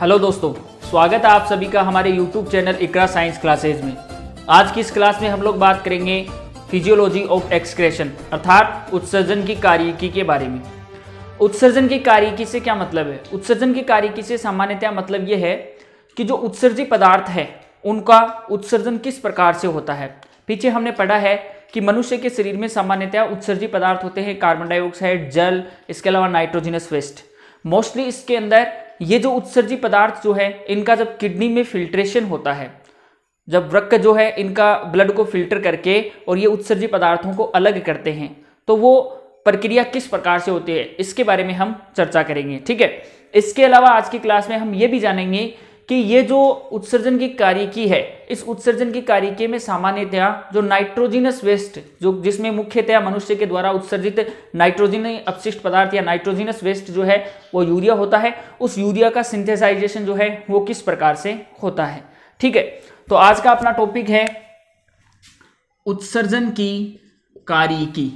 Hello दोस्तों, स्वागत है आप सभी का हमारे YouTube चैनल इकरा साइंस क्लासेज में। आज की इस क्लास में हम लोग बात करेंगे फिजियोलॉजी ऑफ एक्सक्रेशन अर्थात उत्सर्जन की कार्यकी के बारे में। उत्सर्जन की कार्यकी से क्या मतलब है? उत्सर्जन की कार्यकी से सामान्यतः मतलब ये है कि जो उत्सर्जी पदार्थ है उनका उत्सर्जन किस प्रकार से होता है। पीछे हमने पढ़ा है कि मनुष्य के शरीर में सामान्यतः उत्सर्जी पदार्थ होते हैं कार्बन डाइऑक्साइड, जल, इसके अलावा नाइट्रोजनस वेस्ट। मोस्टली इसके अंदर ये जो उत्सर्जी पदार्थ जो है इनका जब किडनी में फिल्ट्रेशन होता है, जब वृक्क जो है इनका ब्लड को फिल्टर करके और ये उत्सर्जी पदार्थों को अलग करते हैं, तो वो प्रक्रिया किस प्रकार से होती है इसके बारे में हम चर्चा करेंगे। ठीक है, इसके अलावा आज की क्लास में हम ये भी जानेंगे कि ये जो उत्सर्जन की कार्यकी है, इस उत्सर्जन की कार्यकी में सामान्यतया जो नाइट्रोजिनस वेस्ट, जो जिसमें मुख्यतया मनुष्य के द्वारा उत्सर्जित नाइट्रोजन अपशिष्ट पदार्थ या नाइट्रोजिनस वेस्ट जो है वो यूरिया होता है, उस यूरिया का सिंथेसाइजेशन जो है वो किस प्रकार से होता है। ठीक है, तो आज का अपना टॉपिक है उत्सर्जन की कार्यकी।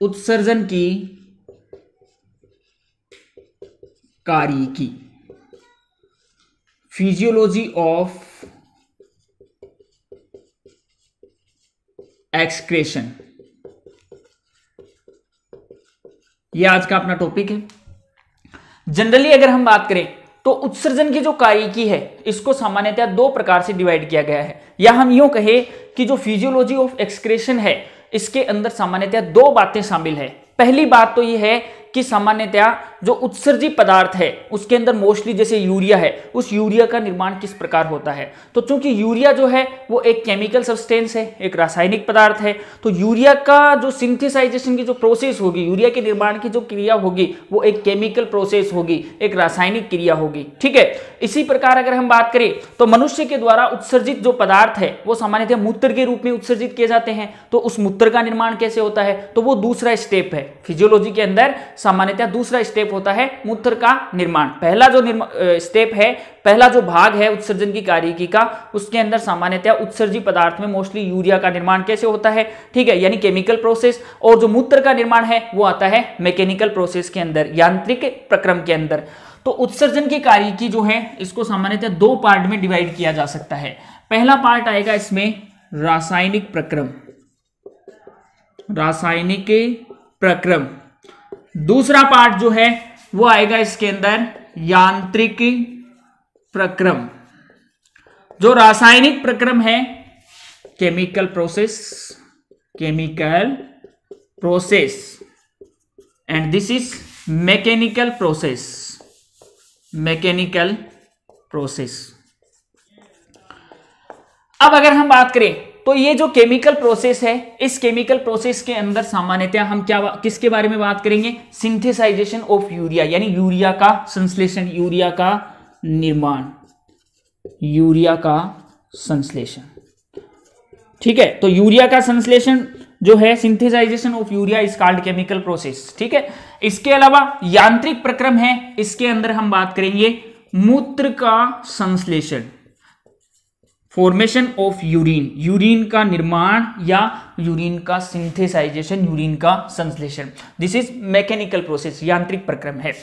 उत्सर्जन की कार्यकी, फिजियोलॉजी ऑफ एक्सक्रेशन, यह आज का अपना टॉपिक है। जनरली अगर हम बात करें तो उत्सर्जन की जो कार्यकी है इसको सामान्यतः दो प्रकार से डिवाइड किया गया है, या हम यूं कहें कि जो फिजियोलॉजी ऑफ एक्सक्रेशन है इसके अंदर सामान्यतः दो बातें शामिल है। पहली बात तो यह है कि सामान्यतया जो उत्सर्जी पदार्थ है उसके अंदर मोस्टली जैसे यूरिया है, उस यूरिया का निर्माण किस प्रकार होता है। तो चूंकि यूरिया जो है वो एक केमिकल सब्सटेंस है, एक रासायनिक पदार्थ है, तो यूरिया का जो सिंथेसाइजेशन की जो प्रोसेस होगी, यूरिया के निर्माण की जो क्रिया होगी वो एक केमिकल प्रोसेस होगी, एक रासायनिक क्रिया होगी। ठीक है, इसी प्रकार अगर हम बात करें तो मनुष्य के द्वारा उत्सर्जित जो पदार्थ है वो सामान्यतः मूत्र के रूप में उत्सर्जित किए जाते हैं। तो उस मूत्र का निर्माण कैसे होता है, तो वो दूसरा स्टेप है फिजियोलॉजी के अंदर। सामान्यतः दूसरा स्टेप होता है मूत्र का निर्माण। पहला जो स्टेप है, पहला जो भाग है उत्सर्जन की कार्यकी का, उसके अंदर सामान्यतः उत्सर्जी पदार्थ में मोस्टली यूरिया का निर्माण कैसे होता है, ठीक है, यानी केमिकल प्रोसेस। और जो मूत्र का निर्माण है वो आता है मैकेनिकल प्रोसेस के अंदर, यांत्रिक प्रक्रम के अंदर। तो उत्सर्जन की कार्यकी जो है इसको सामान्यतः दो पार्ट में डिवाइड किया जा सकता है। पहला पार्ट आएगा इसमें रासायनिक प्रक्रम, रासायनिक प्रक्रम। दूसरा पार्ट जो है वो आएगा इसके अंदर यांत्रिक प्रक्रम। जो रासायनिक प्रक्रम है chemical process, chemical process, and this is mechanical process, mechanical process. अब अगर हम बात करें तो ये जो केमिकल प्रोसेस है, इस केमिकल प्रोसेस के अंदर सामान्यतः हम किसके बारे में बात करेंगे, सिंथेसाइजेशन ऑफ यूरिया, यानी यूरिया का संश्लेषण, यूरिया का निर्माण, यूरिया का संश्लेषण। ठीक है, तो यूरिया का संश्लेषण जो है, synthesization of urea is called chemical process. ठीक है, इसके अलावा यांत्रिक प्रक्रम है, इसके अंदर हम बात करेंगे मूत्र का संश्लेषण, फॉर्मेशन ऑफ यूरिन, यूरिन का निर्माण या यूरिन का सिंथेसाइजेशन, यूरिन का संश्लेषण। दिस इज मैकेनिकल प्रोसेस, यांत्रिक प्रक्रम है।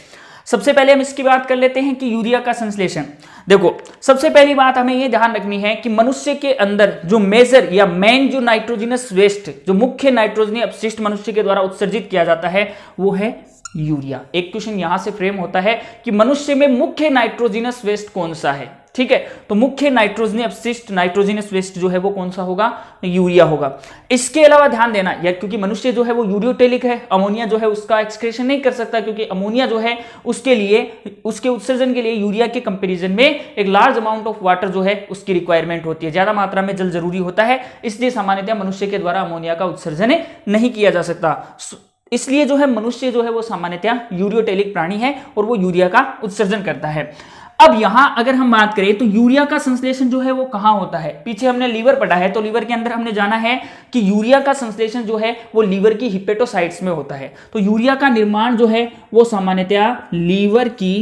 सबसे पहले हम इसकी बात कर लेते हैं कि यूरिया का संश्लेषण। देखो, सबसे पहली बात हमें यह ध्यान रखनी है कि मनुष्य के अंदर जो मेजर या मेन जो नाइट्रोजनस वेस्ट, जो मुख्य नाइट्रोजनीय अपशिष्ट मनुष्य के द्वारा उत्सर्जित किया जाता है वो है यूरिया। एक क्वेश्चन यहां से फ्रेम होता है कि मनुष्य में मुख्य नाइट्रोजनस वेस्ट कौन सा है। ठीक है, तो मुख्य नाइट्रोजनीय अपशिष्ट, नाइट्रोजनस वेस्ट जो है वो कौन सा होगा, यूरिया होगा। इसके अलावा ध्यान देना यार, क्योंकि मनुष्य जो है वो यूरियोटेलिक है, अमोनिया जो है उसका एक्सक्रेशन नहीं कर सकता, क्योंकि अमोनिया जो है उसके लिए, उसके उत्सर्जन के लिए यूरिया के कंपैरिजन में एक लार्ज अमाउंट ऑफ वाटर जो है उसकी रिक्वायरमेंट होती है, ज्यादा मात्रा में जल जरूरी होता है, इसलिए सामान्यतः मनुष्य के द्वारा अमोनिया का उत्सर्जन नहीं किया जा सकता। इसलिए जो है मनुष्य जो है वो सामान्यतः यूरियोटेलिक प्राणी है और वो यूरिया का उत्सर्जन करता है। अब यहां अगर हम बात करें तो यूरिया का संश्लेषण जो है वो कहां होता है। पीछे हमने लीवर पढ़ा है, तो लीवर के अंदर हमने जाना है कि यूरिया का संश्लेषण जो है वो लीवर की हिपेटोसाइट्स में होता है। तो यूरिया का निर्माण जो है वो सामान्यतया लीवर की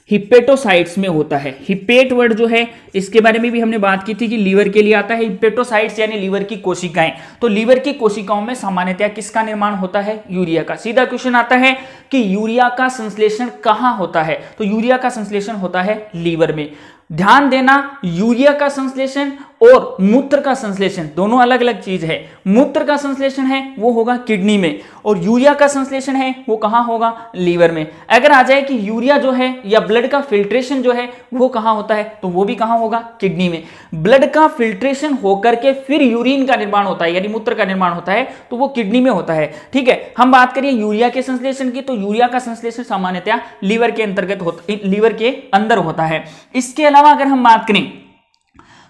हिपेटोसाइट्स में होता है। हिपेट वर्ड जो है इसके बारे में भी हमने बात की थी कि लीवर के लिए आता है। हिपेटोसाइट्स यानी लीवर की कोशिकाएं। तो लीवर की कोशिकाओं में सामान्यतया किसका निर्माण होता है? यूरिया का। सीधा क्वेश्चन आता है कि यूरिया का संश्लेषण कहां होता है? तो यूरिया का संश्लेषण होता है लीवर में। ध्यान देना, यूरिया का संश्लेषण और मूत्र का संश्लेषण दोनों अलग अलग चीज है। मूत्र का संश्लेषण है वो होगा किडनी में, और यूरिया का संश्लेषण है वो कहां होगा? लीवर में। अगर आ जाए कि यूरिया जो है या ब्लड का फिल्ट्रेशन जो है वो कहां होता है, तो वो भी कहां होगा? किडनी में। ब्लड का फिल्ट्रेशन होकर के फिर यूरिन का निर्माण होता है, यानी मूत्र का निर्माण होता है, तो वो किडनी में होता है। ठीक है, हम बात करिए यूरिया के संश्लेषण की, तो यूरिया का संश्लेषण सामान्यतया लीवर के अंतर्गत होता, लीवर के अंदर होता है। इसके अलावा अगर हम बात करें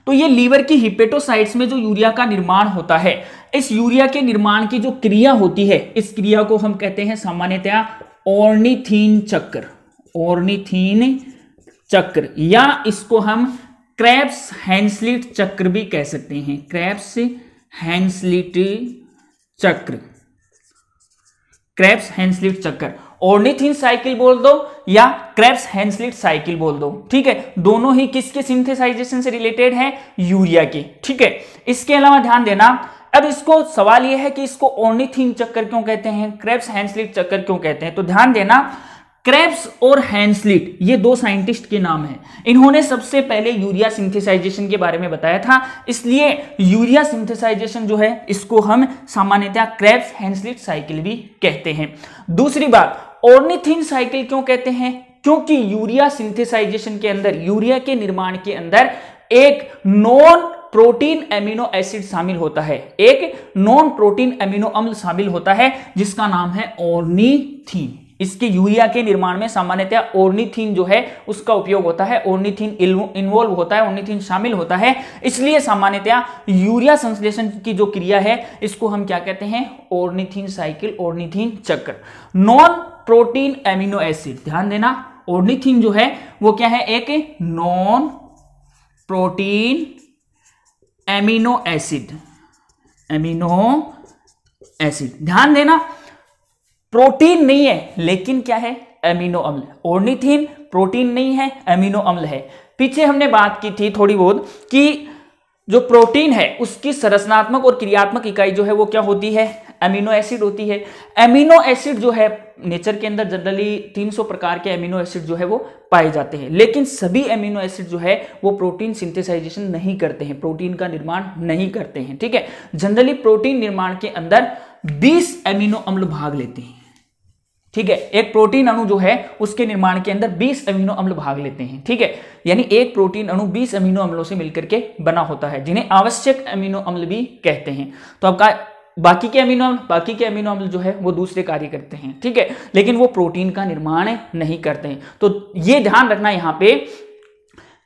तो ये लीवर की हिपेटोसाइट्स में जो यूरिया का निर्माण होता है, इस यूरिया के निर्माण की जो क्रिया होती है, इस क्रिया को हम कहते हैं सामान्यतया ऑर्निथीन चक्र। ऑर्निथीन चक्र, या इसको हम क्रेब्स हैंसलिट चक्र भी कह सकते हैं। क्रेब्स हैंसलिट चक्र, क्रेब्स हैंसलिट चक्र। ऑर्निथीन साइकिल बोल दो या क्रेब्स हैंसलिट साइकिल बोल दो। ठीक है, दोनों ही किसके सिंथेसाइजेशन से रिलेटेड है? यूरिया के। ठीक है, इसके अलावा ध्यान देना, अब इसको सवाल यह है कि इसको ऑर्निथीन चक्कर क्यों कहते हैं, क्रेब्स हैंसलिट चक्कर क्यों कहते हैं? तो ध्यान देना, क्रेब्स और हैंसलिट ये दो साइंटिस्ट के नाम हैं। इन्होंने सबसे पहले यूरिया सिंथेसाइजेशन के बारे में बताया था, इसलिए यूरिया सिंथेसाइजेशन जो है इसको हम सामान्यतः क्रेब्स हैंसलिट साइकिल भी कहते हैं। दूसरी बात, ऑर्निथीन साइकिल क्यों कहते हैं? क्योंकि यूरिया सिंथेसाइजेशन के अंदर, यूरिया के निर्माण के अंदर एक नॉन प्रोटीन एमिनो एसिड शामिल होता है, एक नॉन प्रोटीन एमिनो अम्ल शामिल होता है जिसका नाम है ऑर्निथीन। इसके यूरिया के निर्माण में सामान्यतः ऑर्निथीन जो है उसका उपयोग होता है, ऑर्निथीन इन्वॉल्व होता है, ऑर्निथीन शामिल होता है। इसलिए सामान्यतः यूरिया संश्लेषण की जो क्रिया है इसको हम क्या कहते हैं? ऑर्निथीन साइकिल, ऑर्निथीन चक्र। नॉन प्रोटीन एमिनो एसिड, ध्यान देना, ऑर्निथीन जो है वो क्या है? एक non protein amino acid. Amino acid, ध्यान देना, प्रोटीन नहीं है लेकिन क्या है? एमिनो अम्ल। ऑर्निथीन प्रोटीन नहीं है, एमिनो अम्ल है। पीछे हमने बात की थी थोड़ी बहुत कि जो प्रोटीन है उसकी संरचनात्मक और क्रियात्मक इकाई जो है वो क्या होती है? एमिनो एसिड होती है। एमिनो एसिड जो है नेचर के अंदर जनरली 300 प्रकार के एमिनो एसिड जो है वो पाए जाते हैं, लेकिन सभी एमिनो एसिड जो है वो प्रोटीन सिंथेसाइजेशन नहीं करते हैं, प्रोटीन का निर्माण नहीं करते हैं। ठीक है, जनरली प्रोटीन निर्माण के अंदर 20 एमिनो अम्ल भाग लेते हैं। ठीक है, एक प्रोटीन अणु जो है उसके निर्माण के अंदर 20 अमीनो अम्ल भाग लेते हैं। ठीक है, यानी एक प्रोटीन अणु 20 अमीनो अम्लों से मिलकर के बना होता है, जिन्हें आवश्यक अमीनो अम्ल भी कहते हैं। तो आपका बाकी के अमीनो अम्ल जो है वो दूसरे कार्य करते हैं। ठीक है, लेकिन वो प्रोटीन का निर्माण नहीं करते हैं। तो ये ध्यान रखना यहां पे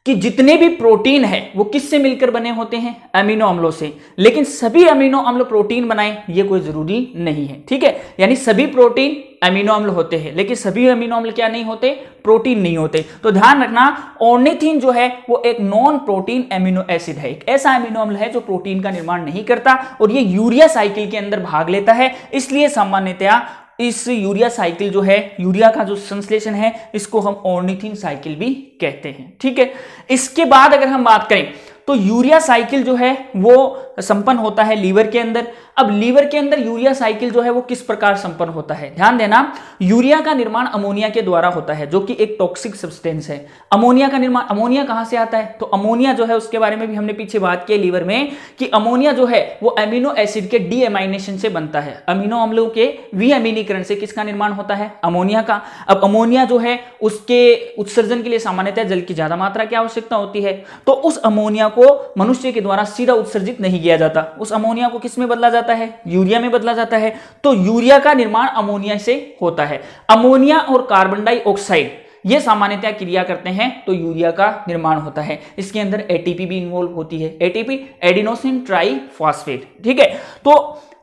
कि जितने भी प्रोटीन है वो किससे मिलकर बने होते हैं? अमीनो अम्लों से। लेकिन सभी अमीनो अम्ल प्रोटीन बनाएं ये कोई जरूरी नहीं है। ठीक है, यानी सभी प्रोटीन अमीनो अम्ल होते हैं लेकिन सभी अमीनो अम्ल क्या नहीं होते? प्रोटीन नहीं होते। तो ध्यान रखना, ऑर्निथीन जो है वो एक नॉन प्रोटीन एमिनो एसिड है, एक ऐसा एमिनो अम्ल है जो प्रोटीन का निर्माण नहीं करता और ये यूरिया साइकिल के अंदर भाग लेता है। इसलिए सामान्यतया इस यूरिया साइकिल जो है, यूरिया का जो संश्लेषण है, इसको हम ऑर्निथीन साइकिल भी कहते हैं। ठीक है, इसके बाद अगर हम बात करें तो यूरिया साइकिल जो है वो संपन्न होता है लीवर के अंदर। अब लीवर के अंदर यूरिया साइकिल जो है वो किस प्रकार संपन्न होता है? ध्यान देना, यूरिया का निर्माण अमोनिया के द्वारा होता है जो कि एक टॉक्सिक सब्सटेंस है। अमोनिया का निर्माण, अमोनिया कहां से आता है? तो अमोनिया जो है उसके बारे में भी हमने पीछे बात की लीवर में कि अमोनिया जो है वो अमीनो एसिड के डीएमाइनेशन से बनता है। अमीनो अम्लों के विअमीनीकरण से किसका निर्माण होता है? अमोनिया का। अब अमोनिया जो है उसके उत्सर्जन के लिए सामान्यतः जल की ज्यादा मात्रा की आवश्यकता होती है, तो उस अमोनिया को मनुष्य के द्वारा सीधा उत्सर्जित नहीं किया जाता, उस अमोनिया को किस में बदला जाता है? यूरिया में बदला जाता है। तो यूरिया का निर्माण अमोनिया से होता है। अमोनिया और कार्बन डाइऑक्साइड ये सामान्यतः क्रिया करते हैं तो यूरिया का निर्माण होता है। इसके अंदर एटीपी भी इन्वॉल्व होती है, एटीपी एडिनोसिन ट्राइफॉस्फेट। ठीक है, तो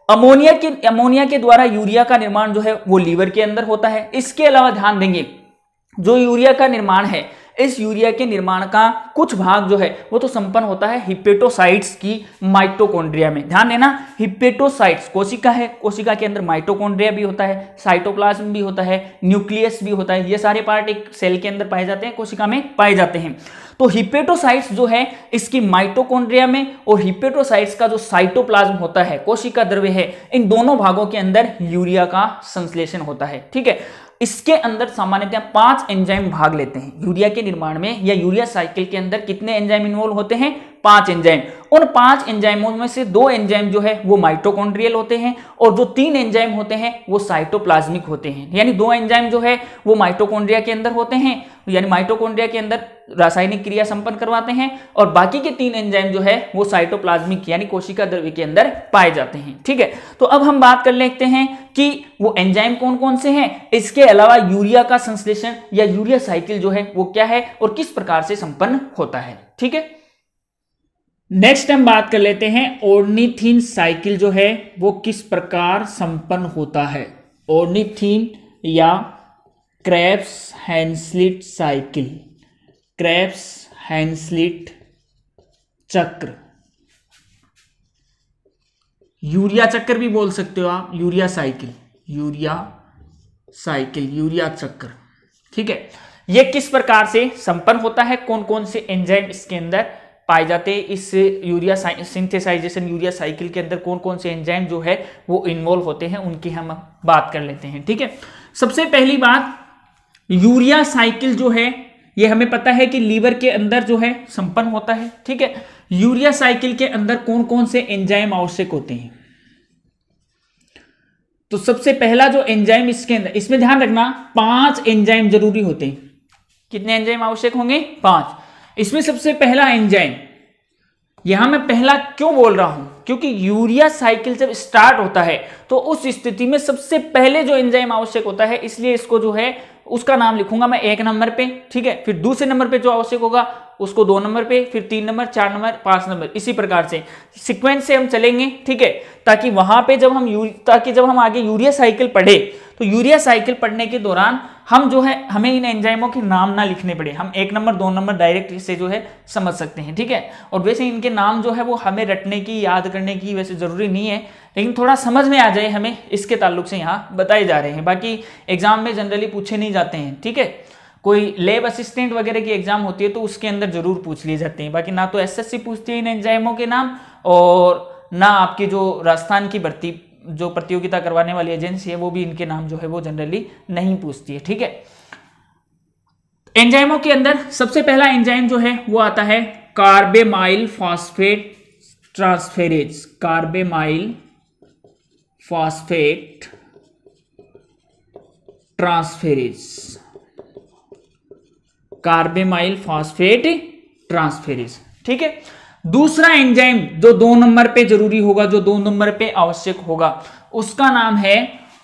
अमोनिया के द्वारा यूरिया का निर्माण जो है वो लीवर के अंदर होता है। इसके अलावा ध्यान देंगे, जो यूरिया का निर्माण है इस यूरिया के निर्माण का कुछ भाग जो है वो तो संपन्न होता है हिपेटोसाइट्स की माइटोकॉन्ड्रिया में। ध्यान देना, हिपेटोसाइट्स कोशिका है, कोशिका के अंदर माइटोकॉन्ड्रिया भी होता है, साइटोप्लाज्म भी होता है, न्यूक्लियस भी होता है, ये सारे पार्ट एक सेल के अंदर पाए जाते हैं, कोशिका में पाए जाते हैं। तो हिपेटोसाइट्स जो है इसकी माइटोकॉन्ड्रिया में और हिपेटोसाइट्स का जो साइटोप्लाज्म होता है, कोशिका द्रव्य है, इन दोनों भागों के अंदर यूरिया का संश्लेषण होता है। ठीक है, इसके अंदर सामान्यतः 5 एंजाइम भाग लेते हैं यूरिया के निर्माण में, या यूरिया साइकिल के अंदर कितने एंजाइम इन्वॉल्व होते हैं? 5 एंजाइम। उन 5 एंजाइमों में से 2 एंजाइम जो है वो माइटोकॉन्ड्रियल होते हैं और जो 3 एंजाइम होते हैं वो साइटोप्लाज्मिक होते हैं। यानी 2 एंजाइम जो है वो माइटोकॉन्ड्रिया के अंदर होते हैं, यानी माइटोकॉन्ड्रिया के अंदर रासायनिक क्रिया संपन्न करवाते हैं, और बाकी के 3 एंजाइम जो है वो साइटोप्लाज्मिक यानी कोशिका द्रव्य के अंदर पाए जाते हैं। ठीक है, तो अब हम बात कर लेते हैं कि वो एंजाइम कौन कौन से हैं, इसके अलावा यूरिया का संश्लेषण या यूरिया साइकिल जो है वो क्या है और किस प्रकार से संपन्न होता है। ठीक है, नेक्स्ट हम बात कर लेते हैं ऑर्निथीन साइकिल जो है वो किस प्रकार संपन्न होता है। ऑर्निथीन या क्रेब्स हैंसलिट साइकिल, क्रेब्स हैंसलिट चक्र, यूरिया चक्र भी बोल सकते हो आप, urea cycle, urea cycle, urea चक्र। ठीक है, यह किस प्रकार से संपन्न होता है, कौन कौन से एंजाइम इसके अंदर पाए जाते हैं, इस यूरिया सिंथेसाइजेशन यूरिया साइकिल के अंदर कौन कौन से एंजाइम जो है वो इन्वॉल्व होते हैं, उनकी हम बात कर लेते हैं। ठीक है, सबसे पहली बात, यूरिया साइकिल जो है ये हमें पता है कि लीवर के अंदर जो है संपन्न होता है। ठीक है, यूरिया साइकिल के अंदर कौन कौन से एंजाइम आवश्यक होते हैं? तो सबसे पहला जो एंजाइम इसके अंदर, इसमें ध्यान रखना 5 एंजाइम जरूरी होते हैं। कितने एंजाइम आवश्यक होंगे? 5। इसमें सबसे पहला एंजाइम, यहां मैं पहला क्यों बोल रहा हूं, क्योंकि यूरिया साइकिल जब स्टार्ट होता है तो उस स्थिति में सबसे पहले जो एंजाइम आवश्यक होता है, इसलिए इसको जो है उसका नाम लिखूंगा मैं 1 नंबर पे। ठीक है, फिर दूसरे नंबर पे जो आवश्यक होगा उसको 2 नंबर पे, फिर 3 नंबर, 4 नंबर, 5 नंबर, इसी प्रकार से सीक्वेंस से हम चलेंगे। ठीक है, ताकि वहां पे जब हम आगे यूरिया साइकिल पढ़े तो यूरिया साइकिल पढ़ने के दौरान हम जो है हमें इन एंजाइमों के नाम ना लिखने पड़े, हम 1 नंबर 2 नंबर डायरेक्ट इससे जो है समझ सकते हैं। ठीक है, और वैसे इनके नाम जो है वो हमें रटने की, याद करने की वैसे जरूरी नहीं है, लेकिन थोड़ा समझ में आ जाए हमें, इसके ताल्लुक से यहाँ बताए जा रहे हैं। बाकी एग्जाम में जनरली पूछे नहीं जाते हैं। ठीक है, कोई लैब असिस्टेंट वगैरह की एग्जाम होती है तो उसके अंदर जरूर पूछ लिए जाते हैं, बाकी ना तो एसएससी पूछती है इन एंजाइमों के नाम, और ना आपकी जो राजस्थान की भर्ती जो प्रतियोगिता करवाने वाली एजेंसी है वो भी इनके नाम जो है वो जनरली नहीं पूछती है। ठीक है, एंजाइमों के अंदर सबसे पहला एंजाइम जो है वो आता है carbamyl phosphate transferase, carbamyl phosphate transferase, carbamyl phosphate transferase. ठीक है, दूसरा एंजाइम जो 2 नंबर पे जरूरी होगा, जो 2 नंबर पे आवश्यक होगा, उसका नाम है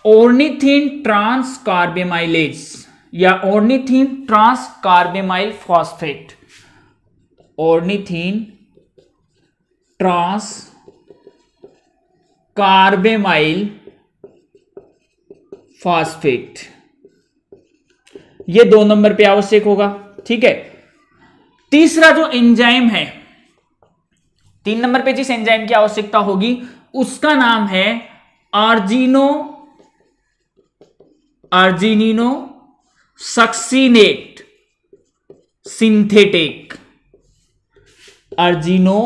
ऑर्निथीन ट्रांस कार्बेमाइलेज या ornithine transcarbamyl phosphate, ornithine transcarbamyl phosphate, ये 2 नंबर पे आवश्यक होगा। ठीक है, तीसरा जो एंजाइम है, 3 नंबर पे जिस एंजाइम की आवश्यकता होगी उसका नाम है अर्जिनिनो सक्सिनेट सिंथेटिक, अर्जिनो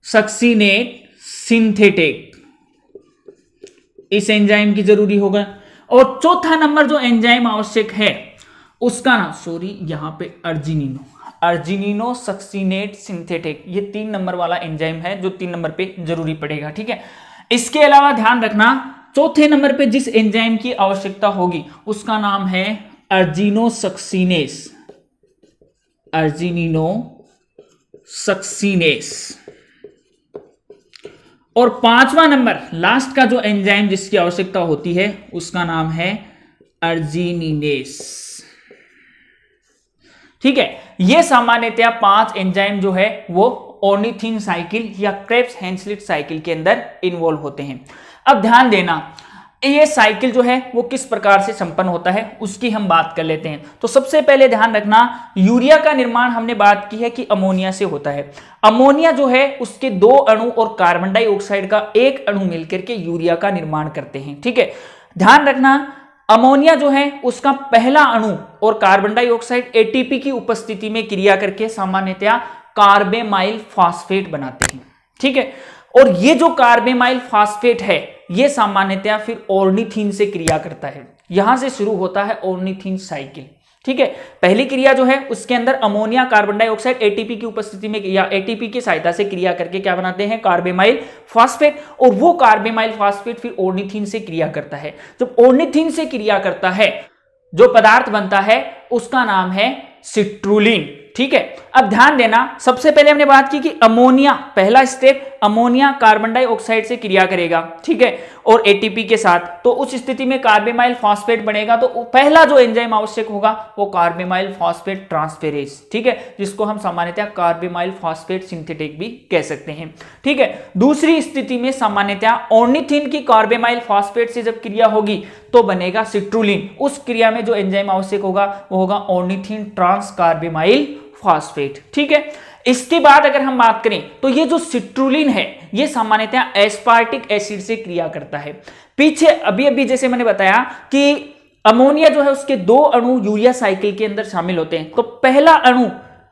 सक्सिनेट सिंथेटिक, इस एंजाइम की जरूरी होगा। और चौथा नंबर जो एंजाइम आवश्यक है उसका नाम, सॉरी यहां पे अर्जिनिनो सक्सिनेट सिंथेटिक, ये 3 नंबर वाला एंजाइम है जो 3 नंबर पे जरूरी पड़ेगा। ठीक है, इसके अलावा ध्यान रखना चौथे नंबर पे जिस एंजाइम की आवश्यकता होगी उसका नाम है अर्जिनिनो सक्सिनेस। और 5वां नंबर लास्ट का जो एंजाइम जिसकी आवश्यकता होती है उसका नाम है अर्जिनिनेस। ठीक है, यह सामान्यतया 5 एंजाइम जो है वो ऑर्निथीन साइकिल या क्रेब्स हैंसलिट साइकिल के अंदर इन्वॉल्व होते हैं। अब ध्यान देना, ये साइकिल जो है वो किस प्रकार से संपन्न होता है उसकी हम बात कर लेते हैं। तो सबसे पहले ध्यान रखना, यूरिया का निर्माण हमने बात की है कि अमोनिया से होता है। अमोनिया जो है उसके 2 अणु और कार्बन डाइऑक्साइड का 1 अणु मिलकर के यूरिया का निर्माण करते हैं। ठीक है, ध्यान रखना, अमोनिया जो है उसका पहला अणु और कार्बन डाइऑक्साइड एटीपी की उपस्थिति में क्रिया करके सामान्यतया कार्बेमाइल फॉस्फेट बनाते हैं। ठीक है, और ये जो कार्बेमाइल फॉस्फेट है ये सामान्यतया फिर ऑर्निथीन से क्रिया करता है। यहां से शुरू होता है ऑर्निथीन साइकिल। ठीक है, पहली क्रिया जो है उसके अंदर अमोनिया कार्बन डाइऑक्साइड एटीपी की उपस्थिति में या एटीपी की सहायता से क्रिया करके क्या बनाते हैं, कार्बेमाइल फॉस्फेट, और वो कार्बेमाइल फॉस्फेट फिर ऑर्निथीन से क्रिया करता है। जब ऑर्निथीन से क्रिया करता है जो पदार्थ बनता है उसका नाम है सिट्रुलिन। ठीक है, अब ध्यान देना, सबसे पहले हमने बात की कि अमोनिया, पहला स्टेप, अमोनिया कार्बन डाइऑक्साइड से क्रिया करेगा। ठीक है, और एटीपी के साथ, तो उस स्थिति में कार्बेमाइल फॉस्फेट बनेगा। तो पहला जो एंजाइम आवश्यक होगा वो कार्बेमाइल फॉस्फेट ट्रांसफेरेज, ठीक है, जिसको हम सामान्यतः कार्बेमाइल फॉस्फेट सिंथेटिक भी कह सकते हैं। ठीक है, दूसरी स्थिति में सामान्यतः ऑर्निथीन की कार्बेमाइल फॉस्फेट से जब क्रिया होगी तो बनेगा सिट्रुलिन। उस क्रिया में जो एंजाइम आवश्यक होगा वो होगा ऑर्निथीन ट्रांस कार्बेमाइल फॉस्फेट। ठीक है, इसके बाद अगर हम बात करें तो ये जो सिट्रुलिन है ये सामान्यतः एस्पार्टिक एसिड से क्रिया करता है। पीछे अभी जैसे मैंने बताया कि अमोनिया जो है उसके 2 अणु यूरिया साइकिल के अंदर शामिल होते हैं। तो पहला अणु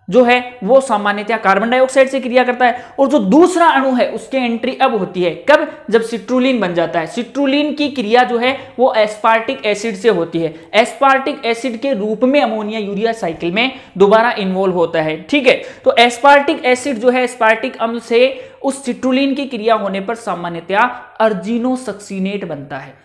जो है वो सामान्यतः कार्बन डाइऑक्साइड से क्रिया करता है, और जो दूसरा अणु है उसके एंट्री अब होती है कब, जब सिट्रुलिन बन जाता है। सिट्रुलिन की क्रिया जो है वो एस्पार्टिक एसिड से होती है। एस्पार्टिक एसिड के रूप में अमोनिया यूरिया साइकिल में दोबारा इन्वॉल्व होता है। ठीक है, तो एस्पार्टिक एसिड जो है एस्पार्टिक अम्ल से उस सिट्रुलिन की क्रिया होने पर सामान्यतः अर्जिनोसक्सीनेट बनता है।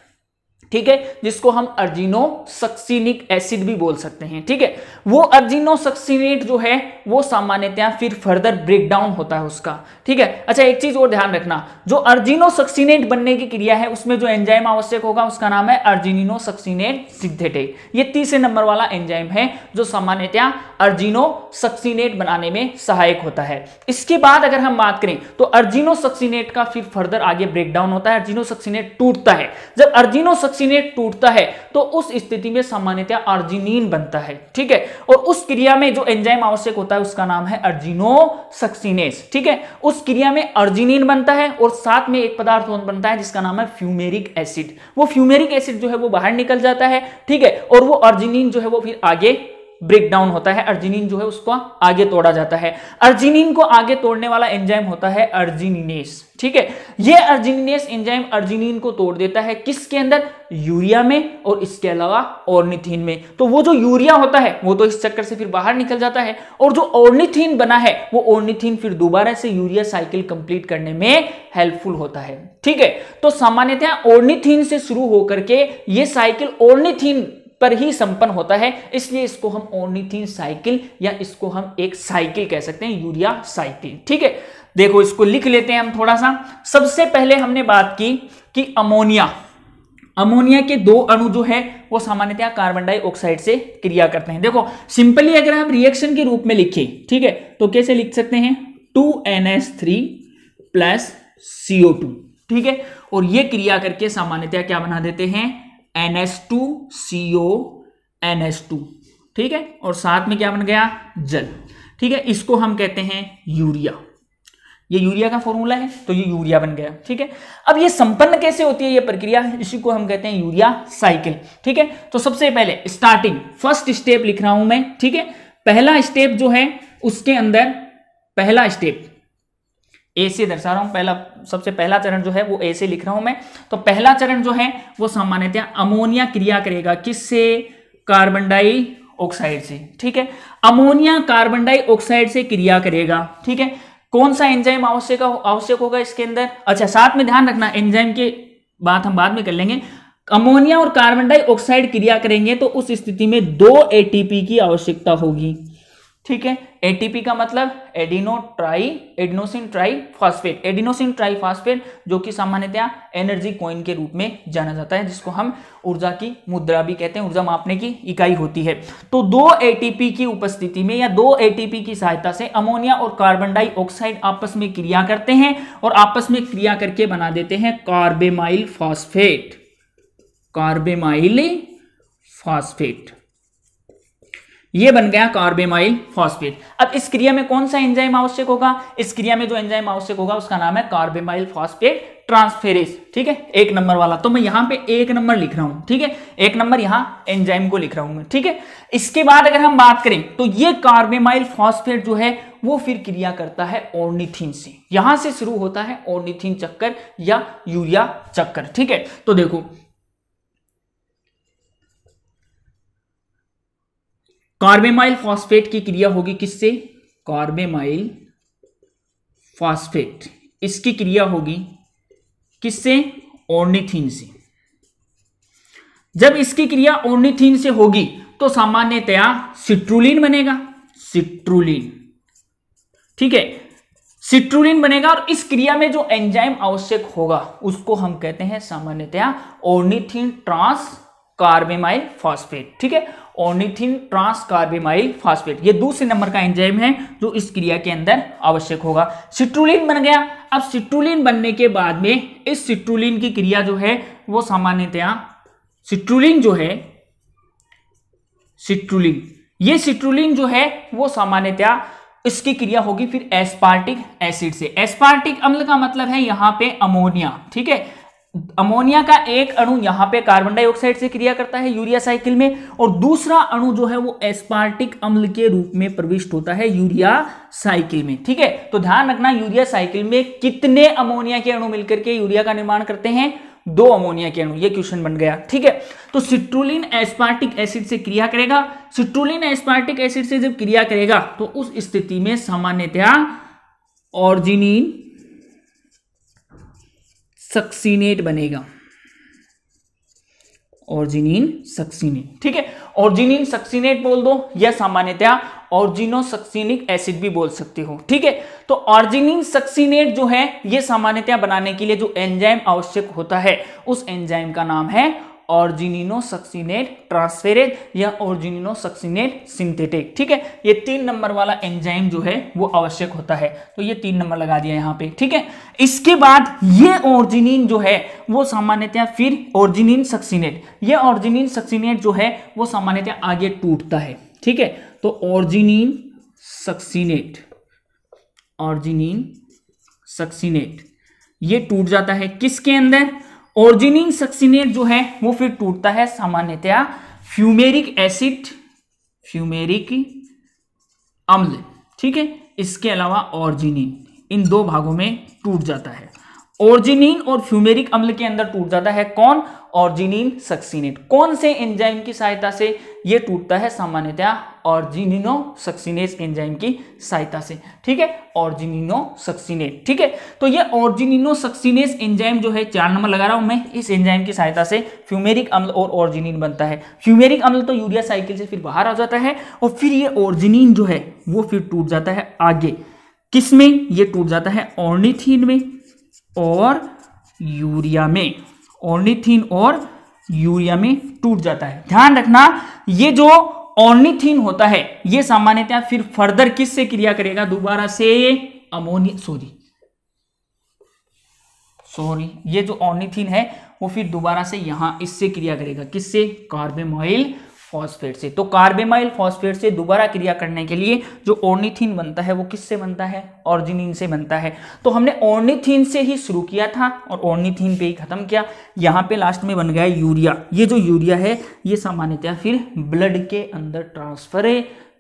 ठीक है, जिसको हम अर्जिनोसक्सीनिक एसिड भी बोल सकते हैं। ठीक है, वो अर्जिनोसक्सीनेट जो है वो सामान्यतः फिर फर्दर ब्रेक डाउन होता है उसका। ठीक है, अच्छा एक चीज और ध्यान रखना, जो अर्जिनोसक्सीनेट बनने की क्रिया है उसमें जो एंजाइम आवश्यक होगा उसका नाम है अर्जिनिनोसक्सीनेट सिंथेटेज। ये तीसरे नंबर वाला एंजाइम है जो सामान्यतः अर्जिनोसक्सीनेट बनाने में सहायक होता है। इसके बाद अगर हम बात करें तो अर्जिनोसक्सीनेट का फिर फर्दर आगे ब्रेक डाउन होता है, अर्जिनोसक्सीनेट टूटता है। जब अर्जिनोसक्सीनेट टूटता है तो उस स्थिति में सामान्यतः अर्जिनिन बनता है। ठीक है, और उस क्रिया में जो एंजाइम आवश्यक होता है उसका नाम है अर्जिनोसक्सीनेज। ठीक है, उस क्रिया में अर्जिनिन बनता है और साथ में एक पदार्थ बनता है जिसका नाम है फ्यूमेरिक एसिड। वो फ्यूमेरिक एसिड जो है वो बाहर निकल जाता है। ठीक है, और वो अर्जिनिन जो है वो फिर आगे ब्रेक डाउन होता है, अर्जिनिन जो है उसको आगे तोड़ा जाता है। अर्जिनिन को आगे तोड़ने वाला एंजाइम होता है अर्जिनिनेस। ठीक है, ये अर्जिनिनेस एंजाइम अर्जिनिन को तोड़ देता है किसके अंदर, यूरिया में, और इसके अलावा ऑर्निथीन में। तो वो जो यूरिया होता है वो तो इस चक्कर से फिर बाहर निकल जाता है, और जो ऑर्निथीन बना है वो ऑर्निथीन फिर दोबारा से यूरिया साइकिल कंप्लीट करने में हेल्पफुल होता है। ठीक है, तो सामान्यतः ऑर्निथीन से शुरू होकर के ये साइकिल ऑर्निथीन पर ही संपन्न होता है, इसलिए इसको हम ऑर्निथीन साइकिल या इसको हम एक साइकिल कह सकते हैं, यूरिया साइकिल। ठीक है, देखो इसको लिख लेते हैं हम थोड़ा सा। सबसे पहले हमने बात की कि अमोनिया के 2 अणु जो है वो सामान्यतः कार्बन डाइऑक्साइड से क्रिया करते हैं। देखो सिंपली अगर हम रिएक्शन के रूप में लिखें, ठीक है, तो कैसे लिख सकते हैं, 2NH3 + CO2। ठीक है, और ये क्रिया करके सामान्यतः क्या बना देते हैं, NH2CO NH2। ठीक है, और साथ में क्या बन गया, जल। ठीक है, इसको हम कहते हैं यूरिया। ये यूरिया का फॉर्मूला है तो ये यूरिया बन गया। ठीक है, अब ये संपन्न कैसे होती है ये प्रक्रिया, इसी को हम कहते हैं यूरिया साइकिल। ठीक है, तो सबसे पहले स्टार्टिंग फर्स्ट स्टेप लिख रहा हूं मैं। ठीक है, पहला स्टेप जो है उसके अंदर पहला स्टेप ए से दर्शा रहा हूं, सबसे पहला चरण जो है वो ए से लिख रहा हूं मैं। तो पहला चरण जो है वो सामान्यतः अमोनिया क्रिया करेगा किससे, कार्बन डाइऑक्साइड से। ठीक है, अमोनिया कार्बन डाइऑक्साइड से क्रिया करेगा। ठीक है, कौन सा एंजाइम आवश्यक होगा इसके अंदर, अच्छा साथ में ध्यान रखना एंजाइम की बात हम बाद में कर लेंगे। अमोनिया और कार्बन डाइऑक्साइड क्रिया करेंगे तो उस स्थिति में 2 एटीपी की आवश्यकता होगी। ठीक है, एटीपी का मतलब एडिनोसिन ट्राइफॉस्फेट, एडिनोसिन ट्राइफॉस्फेट जो कि सामान्यतः एनर्जी कॉइन के रूप में जाना जाता है, जिसको हम ऊर्जा की मुद्रा भी कहते हैं, ऊर्जा मापने की इकाई होती है। तो 2 एटीपी की उपस्थिति में या 2 एटीपी की सहायता से अमोनिया और कार्बन डाइऑक्साइड आपस में क्रिया करते हैं और आपस में क्रिया करके बना देते हैं कार्बेमाइल फॉस्फेट। कार्बेमाइल फॉस्फेट, ये बन गया कार्बेमाइल फॉस्फेट। अब इस क्रिया में कौन सा एंजाइम आवश्यक होगा? इस क्रिया में जो एंजाइम आवश्यक होगा उसका नाम है कार्बेमाइल फॉस्फेट ट्रांसफेरेज, ठीक है, 1 नंबर वाला। तो मैं यहां पे 1 नंबर लिख रहा हूं, ठीक है, 1 नंबर यहां एंजाइम को लिख रहा हूं मैं, ठीक है। इसके बाद अगर हम बात करें तो ये कार्बेमाइल फॉस्फेट जो है वो फिर क्रिया करता है ऑर्निथीन से, यहां से शुरू होता है ऑर्निथीन चक्कर या यूरिया चक्कर, ठीक है। तो देखो कार्बेमाइल फॉस्फेट की क्रिया होगी किससे? कार्बेमाइल फॉस्फेट, इसकी क्रिया होगी किससे? ऑर्निथीन से। जब इसकी क्रिया ऑर्निथीन से होगी तो सामान्यतया सिट्रुलिन बनेगा, सिट्रुलिन, ठीक है, सिट्रुलिन बनेगा। और इस क्रिया में जो एंजाइम आवश्यक होगा उसको हम कहते हैं सामान्यतया ऑर्निथीन ट्रांस कार्बेमाइल फॉस्फेट, ठीक है, ऑर्निथीन ट्रांस कार्बेमाइल फॉस्फेट, ये दूसरे नंबर का एंजाइम है जो इस क्रिया के अंदर आवश्यक होगा। सिट्रुलिन बन गया। अब सिट्रुलिन बनने के बाद में इस सिट्रुलिन की क्रिया जो है वो सामान्यतया सिट्रुलिन जो है, सिट्रुलिन, ये सिट्रुलिन जो है वो सामान्यतया इसकी क्रिया होगी फिर एस्पार्टिक एसिड से। एस्पार्टिक अम्ल का मतलब है यहां पे अमोनिया, ठीक है, अमोनिया का एक अणु यहां पे कार्बन डाइऑक्साइड से क्रिया करता है यूरिया साइकिल में, और दूसरा अणु जो है वो एस्पार्टिक अम्ल के रूप में प्रविष्ट होता है यूरिया साइकिल में, ठीक है। तो ध्यान रखना यूरिया साइकिल में कितने अमोनिया के अणु मिलकर के यूरिया का निर्माण करते हैं? 2 अमोनिया के अणु, ये क्वेश्चन बन गया, ठीक है। तो सिट्रुलिन एस्पार्टिक एसिड से क्रिया करेगा। सिट्रुलिन एस्पार्टिक एसिड से जब क्रिया करेगा तो उस स्थिति में सामान्यतया ऑर्जिनिन सक्सीनेट बनेगा, ऑर्जिनिन सक्सीनेट, ठीक है, ऑर्जिनिन सक्सीनेट बोल दो या सामान्यतया ऑर्जिनो सक्सीनिक एसिड भी बोल सकते हो, ठीक है। तो ऑर्जिनिन सक्सीनेट जो है ये सामान्यतया बनाने के लिए जो एंजाइम आवश्यक होता है उस एंजाइम का नाम है ऑर्जिनिनो सक्सीनेट ट्रांसफेरेज या ऑर्जिनिनो सक्सीनेट सिंथेटिक, ठीक है। ये 3 नंबर वाला एंजाइम जो है वो आवश्यक होता है, तो ये 3 नंबर लगा दिया यहाँ पे, ठीक है। इसके बाद ये ऑर्जिनिन जो है वो सामान्यतया फिर ऑर्जिनिन सक्सीनेट, ये ऑर्जिनिन सक्सीनेट जो है वो सामान्यतया आगे टूटता है, ठीक है। तो ऑर्जिनिन सक्सीनेट, ऑर्जिनिन सक्सीनेट ये टूट जाता है किसके अंदर? ऑर्जिनिन सक्सीनेट जो है वो फिर टूटता है सामान्यतया फ्यूमेरिक एसिड, फ्यूमेरिक अम्ल, ठीक है, इसके अलावा ऑर्जिनिन, इन 2 भागों में टूट जाता है। ऑर्जिनिन और फ्यूमेरिक अम्ल के अंदर टूट जाता है कौन? ऑर्जिनिन सक्सीनेट। कौन से एंजाइम की सहायता से ये टूटता है? सामान्यतया ऑर्जिनिनो सक्सीनेज एंजाइम की सहायता से, ठीक है, ऑर्जिनिनो सक्सीनेट, ठीक है। तो ये ऑर्जिनिनो सक्सीनेज एंजाइम जो है 4 नंबर लगा रहा हूं मैं, इस एंजाइम की सहायता से फ्यूमेरिक अम्ल और ऑर्जिनिन बनता है। फ्यूमेरिक अम्ल तो यूरिया साइकिल से फिर बाहर आ जाता है और फिर ये ऑर्जिनिन जो है वो फिर टूट जाता है आगे, किसमें? ये टूट जाता है ऑर्निथीन में और यूरिया में, ऑर्निथीन और यूरिया में टूट जाता है। ध्यान रखना ये जो ऑर्निथीन होता है ये सामान्यतः फिर फर्दर किससे क्रिया करेगा? दोबारा से अमोनिया, सॉरी ये जो ऑर्निथीन है वो फिर दोबारा से यहां इससे क्रिया करेगा, किससे? कार्बेमाइल फॉस्फेट से। तो कार्बेमाइल फॉस्फेट से दोबारा क्रिया करने के लिए जो ऑर्निथीन बनता है वो किससे बनता है? ऑर्जिनिन से बनता है। तो हमने ऑर्निथीन से ही शुरू किया था और ऑर्निथीन पे ही खत्म किया। यहाँ पे लास्ट में बन गया यूरिया। ये जो यूरिया है ये सामान्यतः फिर ब्लड के अंदर ट्रांसफर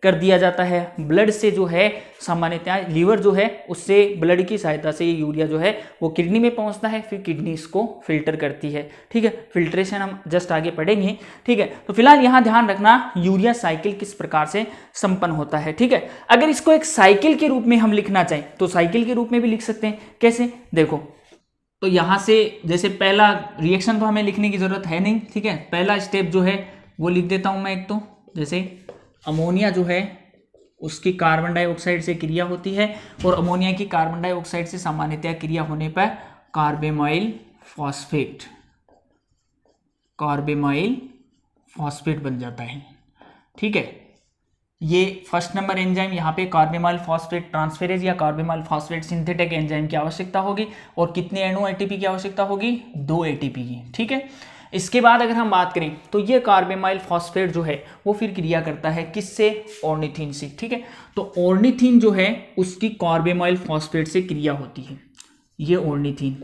कर दिया जाता है। ब्लड से जो है सामान्यतः लीवर जो है उससे ब्लड की सहायता से ये यूरिया जो है वो किडनी में पहुंचता है, फिर किडनी इसको फिल्टर करती है, ठीक है। फिल्ट्रेशन हम जस्ट आगे पढ़ेंगे, ठीक है। तो फिलहाल यहाँ ध्यान रखना यूरिया साइकिल किस प्रकार से संपन्न होता है, ठीक है। अगर इसको एक साइकिल के रूप में हम लिखना चाहें तो साइकिल के रूप में भी लिख सकते हैं। कैसे? देखो, तो यहाँ से जैसे पहला रिएक्शन तो हमें लिखने की जरूरत है नहीं, ठीक है। पहला स्टेप जो है वो लिख देता हूँ मैं एक, तो जैसे अमोनिया जो है उसकी कार्बन डाइऑक्साइड से क्रिया होती है और अमोनिया की कार्बन डाइऑक्साइड से सामान्यतः क्रिया होने पर कार्बेमाइल फॉस्फेट, कार्बेमाइल फॉस्फेट बन जाता है, ठीक है। ये फर्स्ट नंबर एंजाइम यहाँ पे कार्बेमाइल फॉस्फेट ट्रांसफेरेज या कार्बेमाइल फॉस्फेट सिंथेटिक एंजाइम की आवश्यकता होगी और कितने अणु एटीपी की आवश्यकता होगी? 2 एटीपी की, ठीक है। इसके बाद अगर हम बात करें तो ये कार्बामाइल फॉस्फेट जो है वो फिर क्रिया करता है किससे, ऑर्निथीन से। ठीक है, तो ऑर्निथीन जो है उसकी कार्बामाइल फॉस्फेट से क्रिया होती है, ये ऑर्निथीन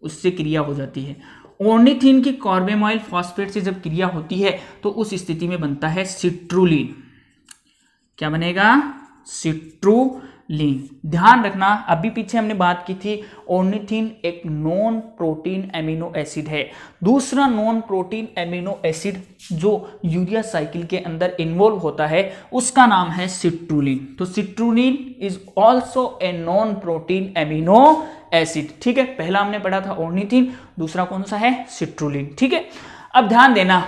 उससे क्रिया हो जाती है। ऑर्निथीन की कार्बामाइल फॉस्फेट से जब क्रिया होती है तो उस स्थिति में बनता है सिट्रुलिन। क्या बनेगा, सिट्रुलिन। ध्यान रखना, अभी पीछे हमने बात की थी ऑर्निथीन एक नॉन प्रोटीन एमिनो एसिड है। दूसरा नॉन प्रोटीन एमिनो एसिड जो यूरिया साइकिल के अंदर इन्वॉल्व होता है उसका नाम है सिट्रुलिन। तो citrulline is also a non protein amino acid. ठीक है, पहला हमने पढ़ा था ऑर्निथीन, दूसरा कौन सा है, सिट्रुलिन। ठीक है, अब ध्यान देना,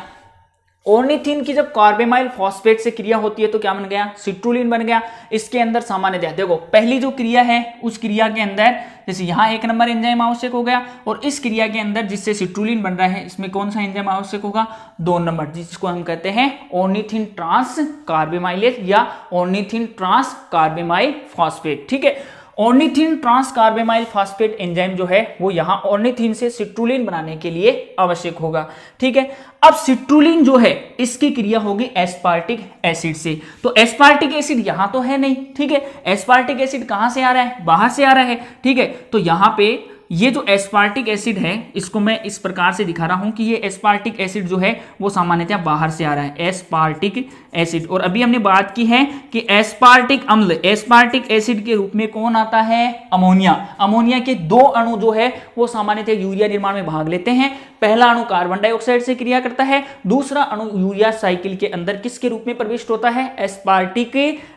ऑर्निथीन की जब कार्बामाइल फॉस्फेट से क्रिया होती है तो क्या बन गया, सिट्रुलिन बन गया। इसके अंदर सामान्यतः देखो पहली जो क्रिया है उस क्रिया के अंदर जैसे यहाँ 1 नंबर एंजाइम आवश्यक हो गया, और इस क्रिया के अंदर जिससे सिट्रुलिन बन रहा है इसमें कौन सा एंजाइम आवश्यक होगा, 2 नंबर, जिसको हम कहते हैं ऑर्निथीन ट्रांस कार्बामाइलेज या ऑर्निथीन ट्रांस कार्बामाइल फॉस्फेट। ठीक है, ऑर्निथीन ट्रांस कार्बामाइल फॉस्फेट एंजाइम जो है वो यहाँ ऑर्निथीन से सिट्रुलिन बनाने के लिए आवश्यक होगा। ठीक है, अब सिट्रुलिन जो है इसकी क्रिया होगी एस्पार्टिक एसिड से। तो एस्पार्टिक एसिड यहां तो है नहीं। ठीक है, एस्पार्टिक एसिड कहां से आ रहा है, बाहर से आ रहा है। ठीक है, तो यहां पे ये जो एस्पार्टिक एसिड है इसको मैं इस प्रकार से दिखा रहा हूं कि ये एस्पार्टिक एसिड जो है वो सामान्यतः बाहर से आ रहा है, एस्पार्टिक एसिड। और अभी हमने बात की है कि एस्पार्टिक अम्ल, एस्पार्टिक एसिड के रूप में कौन आता है, अमोनिया। अमोनिया के 2 अणु जो है वो सामान्यतः यूरिया निर्माण में भाग लेते हैं। पहला अणु कार्बन डाइऑक्साइड से क्रिया करता है, दूसरा अणु यूरिया साइकिल के अंदर किसके रूप में प्रविष्ट होता है, एस्पार्टिक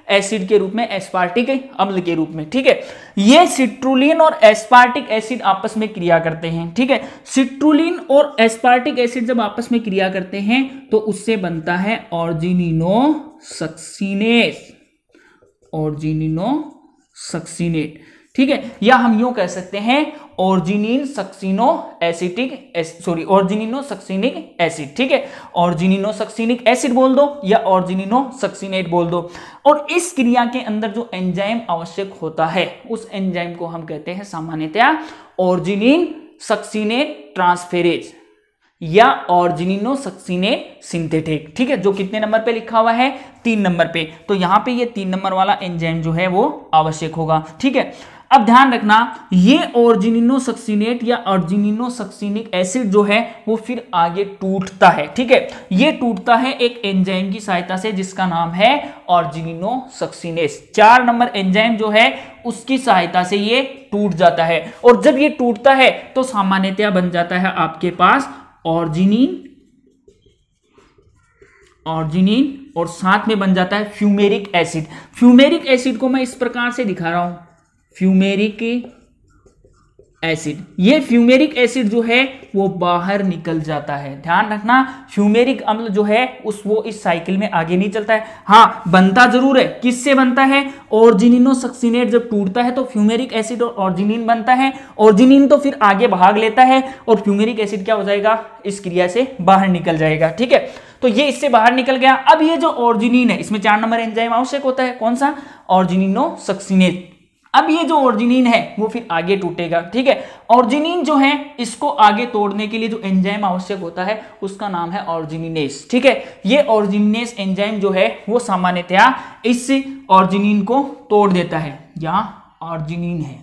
एसिड के रूप में, एस्पार्टिक अम्ल के रूप में। ठीक है, ये सिट्रुलिन और एस्पार्टिक एसिड आपस में क्रिया करते हैं। ठीक है, सिट्रुलिन और एस्पार्टिक एसिड जब आपस में क्रिया करते हैं तो उससे बनता है ऑर्जिनिनो सक्सिनेट, ऑर्जिनिनो सक्सिनेट। ठीक है, या हम यूं कह सकते हैं ऑर्जिनिन सक्सिनो एसिटिक, सॉरी ऑर्जिनिनो सक्सिनिक एसिड। ठीक है, ऑर्जिनिनो सक्सिनिक एसिड बोल दो या ऑर्जिनिनो सक्सिनेट बोल दो। और इस क्रिया के अंदर जो एंजाइम आवश्यक होता है उस एंजाइम को हम कहते हैं सामान्यतः ऑर्जिनिन सक्सिनेट ट्रांसफेरेज या ऑर्जिनिनो सक्सिनेट सिंथेटिक। ठीक है, जो कितने नंबर पे लिखा हुआ है, 3 नंबर पे। तो यहां पे ये 3 नंबर वाला एंजाइम जो है वो आवश्यक होगा। ठीक है, अब ध्यान रखना, ये ऑर्जिनिनो सक्सिनेट या ऑर्जिनिनो सक्सिनिक एसिड जो है वो फिर आगे टूटता है। ठीक है, ये टूटता है एक एंजाइम की सहायता से जिसका नाम है ऑर्जिनिनो सक्सिनेस। 4 नंबर एंजाइम जो है उसकी सहायता से ये टूट जाता है, और जब ये टूटता है तो सामान्यतः बन जाता है आपके पास ऑर्जिनिन, ऑर्जिनिन और साथ में बन जाता है फ्यूमेरिक एसिड। फ्यूमेरिक एसिड को मैं इस प्रकार से दिखा रहा हूं, फ्यूमेरिक एसिड। ये फ्यूमेरिक एसिड जो है वो बाहर निकल जाता है। ध्यान रखना, फ्यूमेरिक अम्ल जो है वो इस साइकिल में आगे नहीं चलता है। हाँ, बनता जरूर है, किससे बनता है, ऑर्जिनिनो सक्सिनेट जब टूटता है तो फ्यूमेरिक एसिड और ऑर्जिनिन बनता है। ऑर्जिनिन तो फिर आगे भाग लेता है और फ्यूमेरिक एसिड क्या हो जाएगा, इस क्रिया से बाहर निकल जाएगा। ठीक है, तो ये इससे बाहर निकल गया। अब ये जो ऑर्जिनिन है इसमें 4 नंबर एंजाइम आवश्यक होता है, कौन सा, ऑर्जिनिनो सक्सिनेट। अब ये जो ऑर्जिनिन है वो फिर आगे टूटेगा। ठीक है, ऑर्जिनिन जो है इसको आगे तोड़ने के लिए जो एंजाइम आवश्यक होता है उसका नाम है ऑर्जिनिनेस। ठीक है, ये ऑर्जिनिनेस एंजाइम जो है वो सामान्यतः इस ऑर्जिनिन को तोड़ देता है। यहाँ ऑर्जिनिन है,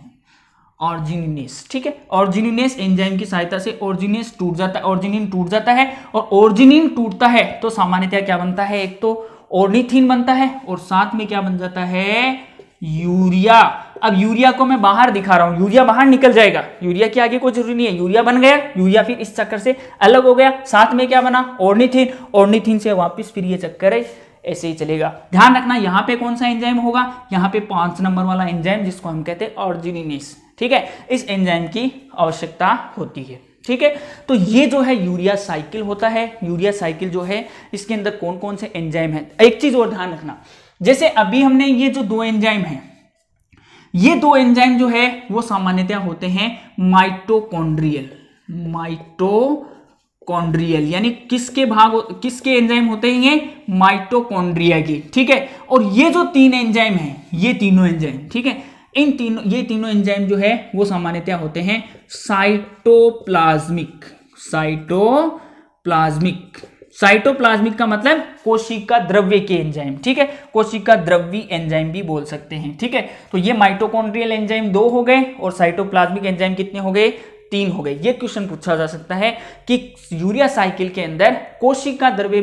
ऑर्जिनिनेस। ठीक है, ऑर्जिनिनेस एंजाइम की सहायता से ऑर्जिनिनेस टूट जाता है, ऑर्जिनिन टूट जाता है। और ऑर्जिनिन टूटता है तो सामान्यतः क्या बनता है, एक तो ऑर्निथीन बनता है और साथ में क्या बन जाता है, यूरिया। अब यूरिया को मैं बाहर दिखा रहा हूं, यूरिया बाहर निकल जाएगा, यूरिया के आगे कोई जरूरी नहीं है, यूरिया बन गया, यूरिया फिर इस चक्कर से अलग हो गया, साथ में क्या बना, ऑर्निथीन, ऑर्निथीन से वापस फिर ये चक्कर है, ऐसे ही चलेगा। ध्यान रखना, यहां पे कौन सा एंजाइम होगा, यहां पे 5 नंबर वाला एंजाइम जिसको हम कहते हैं ऑर्जिनिनेस। ठीक है, इस एंजाइम की आवश्यकता होती है। ठीक है, तो ये जो है यूरिया साइकिल होता है। यूरिया साइकिल जो है इसके अंदर कौन कौन से एंजाइम है। एक चीज और ध्यान रखना, जैसे अभी हमने ये जो 2 एंजाइम हैं, ये 2 एंजाइम जो है वो सामान्यतः होते हैं माइटोकॉन्ड्रियल। माइटोकॉन्ड्रियल यानी किसके एंजाइम होते हैं, ये माइटोकॉन्ड्रिया के। ठीक है, और ये जो 3 एंजाइम हैं, ये तीनों एंजाइम, ठीक है, ये तीनों एंजाइम जो है वो सामान्यतः होते हैं साइटोप्लाज्मिक, साइटोप्लाज्मिक, साइटोप्लाज्मिक का मतलब कोशिका द्रव्य के एंजाइम, ठीक है, कोशिका द्रव्य एंजाइम भी बोल सकते हैं, ठीक है। तो ये माइटोकॉन्ड्रियल एंजाइम 2 हो गए और साइटोप्लाज्मिक एंजाइम कितने हो गए, 3 हो गए। ये क्वेश्चन पूछा जा सकता है कि यूरिया साइकिल के अंदर कोशिका द्रव्य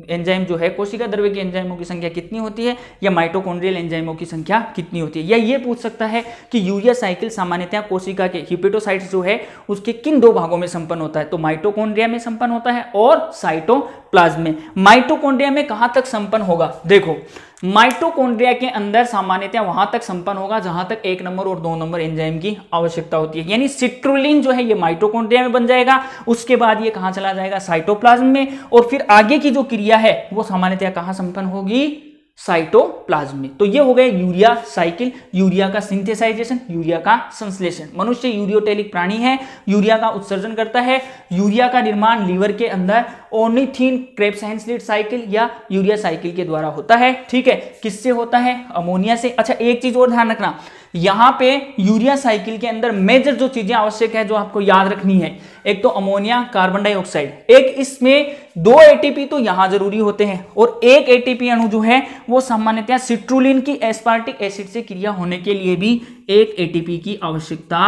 एंजाइम जो है, कोशिका द्रव्य के एंजाइमों की संख्या कितनी होती है या माइटोकॉन्ड्रियल एंजाइमों की संख्या कितनी होती है, या ये पूछ सकता है कि यूरिया साइकिल सामान्यतः कोशिका के हिपेटोसाइट्स जो है उसके किन 2 भागों में संपन्न होता है, तो माइटोकॉन्ड्रिया में संपन्न होता है और साइटोप्लाज्म में। माइटोकॉन्ड्रिया में कहां तक संपन्न होगा, देखो माइटोकॉन्ड्रिया के अंदर सामान्यतः वहां तक संपन्न होगा जहां तक 1 नंबर और 2 नंबर एंजाइम की आवश्यकता होती है, यानी सिट्रुलिन जो है ये माइटोकॉन्ड्रिया में बन जाएगा, उसके बाद ये कहां चला जाएगा, साइटोप्लाज्म में, और फिर आगे की जो क्रिया है वो सामान्यतः कहां संपन्न होगी, साइटोप्लाज्म में। तो ये हो गए यूरिया साइकिल, यूरिया का सिंथेसाइजेशन, यूरिया का संश्लेषण। मनुष्य यूरियोटेलिक प्राणी है, यूरिया का उत्सर्जन करता है। यूरिया का निर्माण लीवर के अंदर ऑर्निथिन क्रेब्स-हैंसलिट साइकिल या यूरिया साइकिल के द्वारा होता है, ठीक है। किससे होता है, अमोनिया से। अच्छा एक चीज और ध्यान रखना, यहां पे यूरिया साइकिल के अंदर मेजर जो चीजें आवश्यक है जो आपको याद रखनी है, एक तो अमोनिया, कार्बन डाइऑक्साइड, एक इसमें 2 एटीपी तो यहां जरूरी होते हैं और एक एटीपी अणु जो है वो सामान्यतः सिट्रुलिन की एस्पार्टिक एसिड से क्रिया होने के लिए भी एक एटीपी की आवश्यकता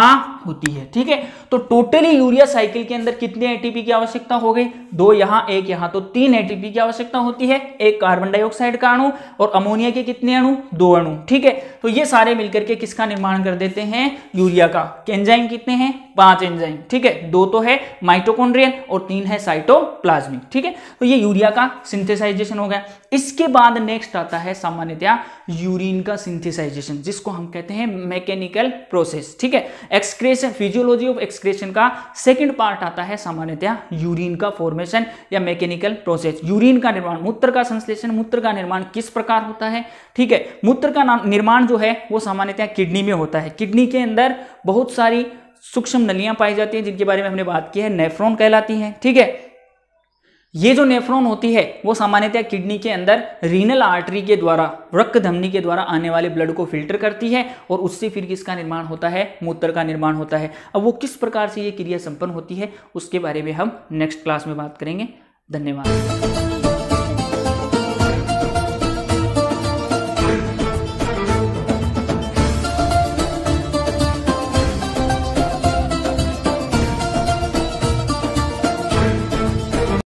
होती है, ठीक है। तो टोटली यूरिया साइकिल के अंदर कितने एटीपी की आवश्यकता हो गई, 2 यहां 1 यहां, तो 3 एटीपी की आवश्यकता होती है, एक कार्बन डाइऑक्साइड का अणु और अमोनिया के कितने अणु, 2 अणु, ठीक है। तो ये सारे मिलकर के किसका निर्माण कर देते हैं, यूरिया का। एंजाइम कितने हैं, 5 एंजाइम, ठीक है, 2 तो है माइटोकॉन्ड्रियल और 3 है साइटोप्लाज्मिक, ठीक है। तो ये यूरिया का सिंथेसाइजेशन हो गया। इसके बाद नेक्स्ट आता है सामान्यतः यूरिन का सिंथेसाइजेशन, जिसको हम कहते हैं मैकेनिकल प्रोसेस, ठीक है। एक्सक्रेशन, फिजियोलॉजी ऑफ एक्सक्रेशन का सेकंड पार्ट आता है सामान्यतः यूरिन का फॉर्मेशन या मैकेनिकल प्रोसेस। यूरिन का निर्माण, मूत्र का संश्लेषण, मूत्र का निर्माण किस प्रकार होता है, ठीक है। मूत्र का निर्माण जो है वो सामान्यतः किडनी में होता है। किडनी के अंदर बहुत सारी सूक्ष्म नलियां पाई जाती हैं जिनके बारे में हमने बात की है, नेफ्रॉन कहलाती हैं, ठीक है। ये जो नेफ्रॉन होती है वो सामान्यतः किडनी के अंदर रीनल आर्टरी के द्वारा, वृक्क धमनी के द्वारा आने वाले ब्लड को फिल्टर करती है और उससे फिर किसका निर्माण होता है, मूत्र का निर्माण होता है। अब वो किस प्रकार से ये क्रिया संपन्न होती है उसके बारे में हम नेक्स्ट क्लास में बात करेंगे। धन्यवाद।